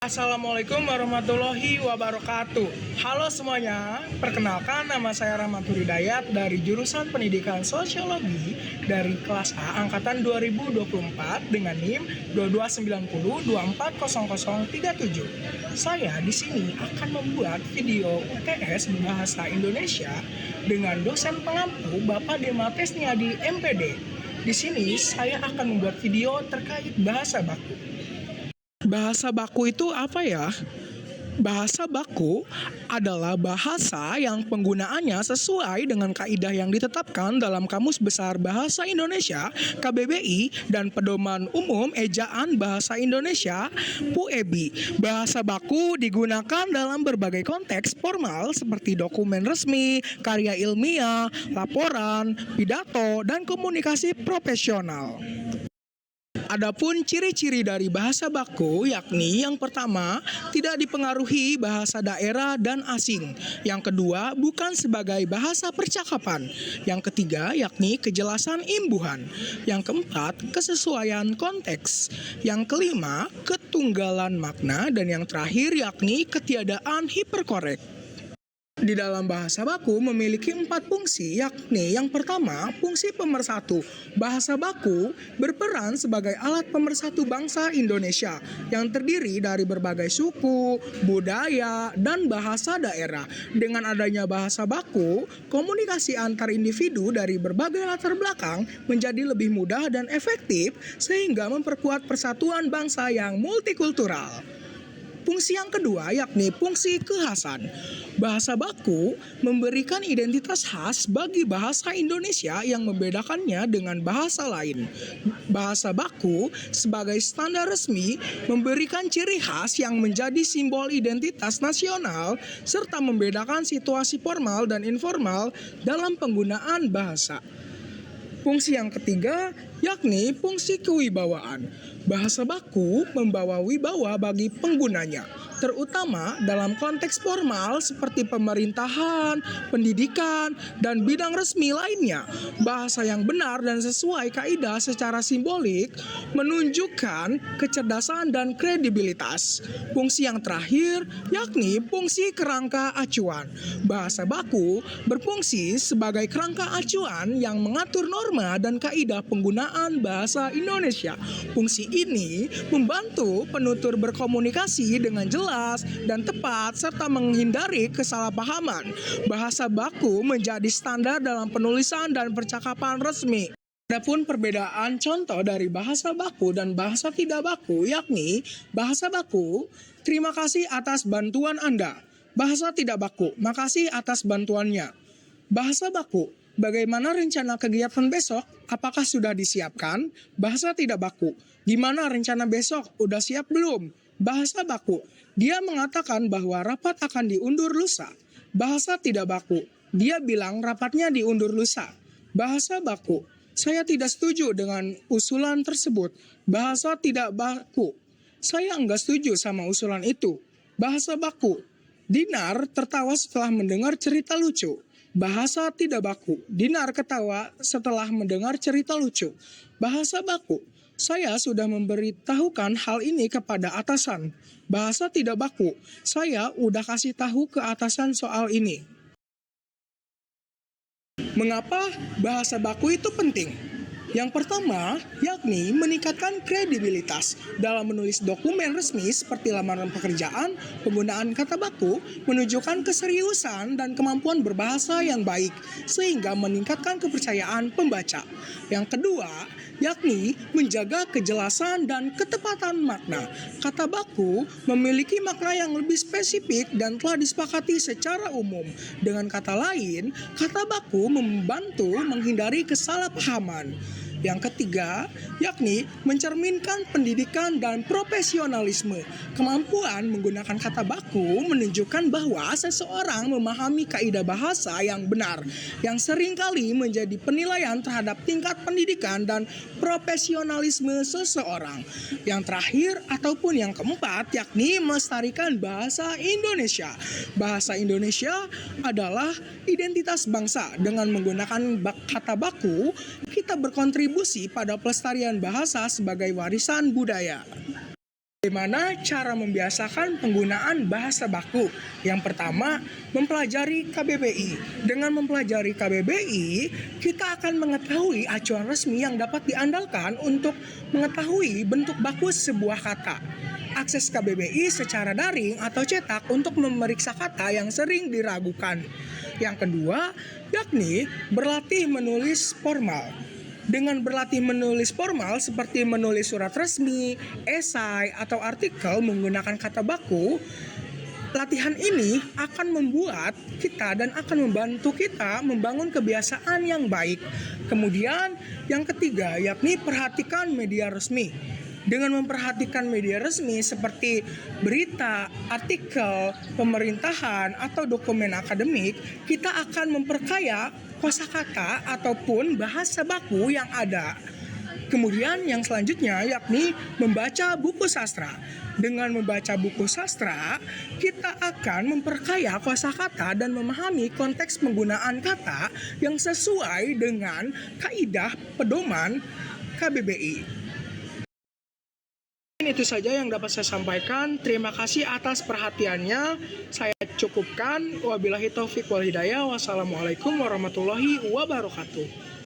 Assalamualaikum warahmatullahi wabarakatuh. Halo semuanya, perkenalkan nama saya Rahmat Hidayat dari jurusan Pendidikan Sosiologi dari kelas A angkatan 2024 dengan NIM 2290240037. Saya di sini akan membuat video UTS Bahasa Indonesia dengan dosen pengampu Bapak Demates Niadi MPD. Di sini saya akan membuat video terkait bahasa baku. Bahasa baku itu apa ya? Bahasa baku adalah bahasa yang penggunaannya sesuai dengan kaidah yang ditetapkan dalam Kamus Besar Bahasa Indonesia (KBBI) dan Pedoman Umum Ejaan Bahasa Indonesia (PUEBI). Bahasa baku digunakan dalam berbagai konteks formal seperti dokumen resmi, karya ilmiah, laporan, pidato, dan komunikasi profesional. Adapun ciri-ciri dari bahasa baku yakni yang pertama, tidak dipengaruhi bahasa daerah dan asing. Yang kedua, bukan sebagai bahasa percakapan. Yang ketiga, yakni kejelasan imbuhan. Yang keempat, kesesuaian konteks. Yang kelima, ketunggalan makna. Dan yang terakhir yakni ketiadaan hiperkorek. Di dalam bahasa baku memiliki 4 fungsi, yakni yang pertama, fungsi pemersatu. Bahasa baku berperan sebagai alat pemersatu bangsa Indonesia yang terdiri dari berbagai suku, budaya, dan bahasa daerah. Dengan adanya bahasa baku, komunikasi antar individu dari berbagai latar belakang menjadi lebih mudah dan efektif sehingga memperkuat persatuan bangsa yang multikultural. Fungsi yang kedua yakni fungsi kekhasan. Bahasa baku memberikan identitas khas bagi bahasa Indonesia yang membedakannya dengan bahasa lain. Bahasa baku sebagai standar resmi memberikan ciri khas yang menjadi simbol identitas nasional serta membedakan situasi formal dan informal dalam penggunaan bahasa. Fungsi yang ketiga yakni fungsi kewibawaan. Bahasa baku membawa wibawa bagi penggunanya, terutama dalam konteks formal seperti pemerintahan, pendidikan, dan bidang resmi lainnya. Bahasa yang benar dan sesuai kaidah secara simbolik menunjukkan kecerdasan dan kredibilitas. Fungsi yang terakhir yakni fungsi kerangka acuan. Bahasa baku berfungsi sebagai kerangka acuan yang mengatur norma dan kaidah penggunaan bahasa Indonesia. Fungsi ini membantu penutur berkomunikasi dengan jelas dan tepat serta menghindari kesalahpahaman. Bahasa baku menjadi standar dalam penulisan dan percakapan resmi. Adapun perbedaan contoh dari bahasa baku dan bahasa tidak baku yakni bahasa baku, terima kasih atas bantuan Anda. Bahasa tidak baku, makasih atas bantuannya. Bahasa baku, bagaimana rencana kegiatan besok? Apakah sudah disiapkan? Bahasa tidak baku, gimana rencana besok? Udah siap belum? Bahasa baku, dia mengatakan bahwa rapat akan diundur lusa. Bahasa tidak baku, dia bilang rapatnya diundur lusa. Bahasa baku, saya tidak setuju dengan usulan tersebut. Bahasa tidak baku, saya enggak setuju sama usulan itu. Bahasa baku, Dinar tertawa setelah mendengar cerita lucu. Bahasa tidak baku, Dinar ketawa setelah mendengar cerita lucu. Bahasa baku, saya sudah memberitahukan hal ini kepada atasan. Bahasa tidak baku, saya udah kasih tahu ke atasan soal ini. Mengapa bahasa baku itu penting? Yang pertama, yakni meningkatkan kredibilitas. Dalam menulis dokumen resmi seperti lamaran pekerjaan, penggunaan kata baku menunjukkan keseriusan dan kemampuan berbahasa yang baik, sehingga meningkatkan kepercayaan pembaca. Yang kedua, yakni menjaga kejelasan dan ketepatan makna. Kata baku memiliki makna yang lebih spesifik dan telah disepakati secara umum. Dengan kata lain, kata baku membantu menghindari kesalahpahaman. Yang ketiga, yakni mencerminkan pendidikan dan profesionalisme. Kemampuan menggunakan kata baku menunjukkan bahwa seseorang memahami kaidah bahasa yang benar, yang seringkali menjadi penilaian terhadap tingkat pendidikan dan profesionalisme seseorang. Yang terakhir ataupun yang keempat, yakni melestarikan bahasa Indonesia. Bahasa Indonesia adalah identitas bangsa. Dengan menggunakan kata baku, kita berkontribusi pada pelestarian bahasa sebagai warisan budaya. Bagaimana cara membiasakan penggunaan bahasa baku? Yang pertama, mempelajari KBBI. Dengan mempelajari KBBI, kita akan mengetahui acuan resmi yang dapat diandalkan untuk mengetahui bentuk baku sebuah kata. Akses KBBI secara daring atau cetak untuk memeriksa kata yang sering diragukan. Yang kedua, yakni berlatih menulis formal. Dengan berlatih menulis formal seperti menulis surat resmi, esai, atau artikel menggunakan kata baku, latihan ini akan membuat kita dan akan membantu kita membangun kebiasaan yang baik. Kemudian yang ketiga yakni perhatikan media resmi. Dengan memperhatikan media resmi seperti berita, artikel, pemerintahan, atau dokumen akademik, kita akan memperkaya kosakata ataupun bahasa baku yang ada. Kemudian yang selanjutnya yakni membaca buku sastra. Dengan membaca buku sastra, kita akan memperkaya kosakata dan memahami konteks penggunaan kata yang sesuai dengan kaidah pedoman KBBI. Itu saja yang dapat saya sampaikan. Terima kasih atas perhatiannya. Saya cukupkan. Wabillahi taufiq wal hidayah. Wassalamualaikum warahmatullahi wabarakatuh.